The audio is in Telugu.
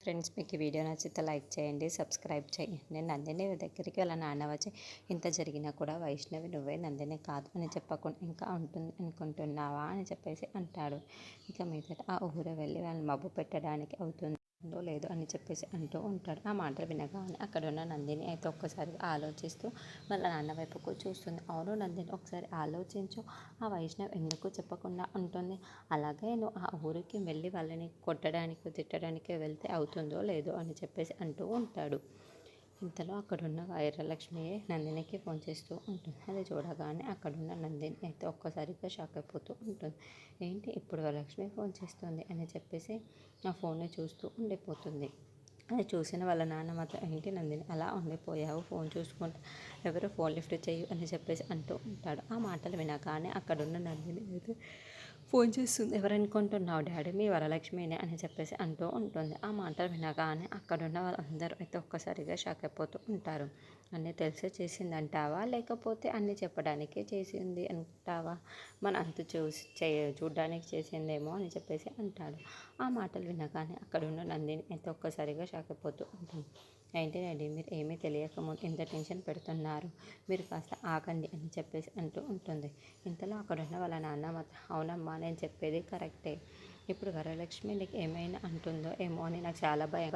ఫ్రెండ్స్, మీకు ఈ వీడియో నచ్చితే లైక్ చేయండి, సబ్స్క్రైబ్ చేయండి. నందిని దగ్గరికి వాళ్ళ నాన్న వచ్చి ఇంత జరిగినా కూడా వైష్ణవి నువ్వే నందిని కాదు అని చెప్పకుండా ఇంకా ఉంటుంది అనుకుంటున్నావా అని చెప్పేసి అంటాడు. ఇక మీదట ఆ ఊరు వెళ్ళి వాళ్ళని మబ్బు పెట్టడానికి అవుతుందో లేదు అని చెప్పేసి అంటూ ఉంటాడు. ఆ మాటలు వినగానే అక్కడున్న నందిని అయితే ఒక్కసారిగా ఆలోచిస్తూ వాళ్ళ నాన్న వైపుకు చూస్తుంది. అవును నందిని, ఒకసారి ఆలోచించు, ఆ వైష్ణవ్ ఎందుకు చెప్పకుండా ఉంటుంది? అలాగే నువ్వు ఆ ఊరికి వెళ్ళి వాళ్ళని కొట్టడానికి తిట్టడానికి వెళ్తే అవుతుందో లేదో అని చెప్పేసి అంటూ ఉంటాడు. ఇంతలో అక్కడున్న వైరలక్ష్మి నందినికి ఫోన్ చేస్తూ ఉంటుంది. అది చూడగానే అక్కడున్న నందిని అయితే ఒక్కసారిగా షాక్ అయిపోతూ ఉంటుంది. ఏంటి ఇప్పుడు లక్ష్మి ఫోన్ చేస్తుంది అని చెప్పేసి ఆ ఫోన్ని చూస్తూ ఉండిపోతుంది. అది చూసిన వాళ్ళ నాన్న మాత్రం ఏంటి నందిని అలా ఉండిపోయావు, ఫోన్ చూసుకుంటూ ఎవరు ఫోన్ లిఫ్ట్ చేయు అని చెప్పేసి అంటూ ఉంటాడు. ఆ మాటలు వినగానే అక్కడున్న నందిని అయితే ఫోన్ చేస్తుంది. ఎవరనుకుంటున్నావు డాడీ, మీ వరలక్ష్మినే అని చెప్పేసి అంటూ ఉంటుంది. ఆ మాటలు వినగానే అక్కడున్న వాళ్ళందరూ అయితే ఒక్కసారిగా షాక్ అయిపోతూ ఉంటారు. అన్నీ తెలిసే చేసిందంటావా, లేకపోతే అన్నీ చెప్పడానికే చేసింది అంటావా? మన అంతు చూడడానికి చేసిందేమో అని చెప్పేసి అంటాడు. ఆ మాటలు వినగానే అక్కడున్న నందిని అయితే ఒక్కసారిగా షాక్ అయిపోతూ ఉంటుంది. ఏంటి డాడీ, మీరు ఏమీ తెలియకముందు ఎంత టెన్షన్ పెడుతున్నారు, మీరు కాస్త ఆగండి అని చెప్పేసి అంటూ ఉంటుంది. ఇంతలో అక్కడున్న వాళ్ళ నాన్న మాత్రం అవునమ్మా, నేను చెప్పేది కరెక్టే, ఇప్పుడు వరలక్ష్మి నీకు ఏమైనా అంటుందో ఏమో అని నాకు చాలా భయం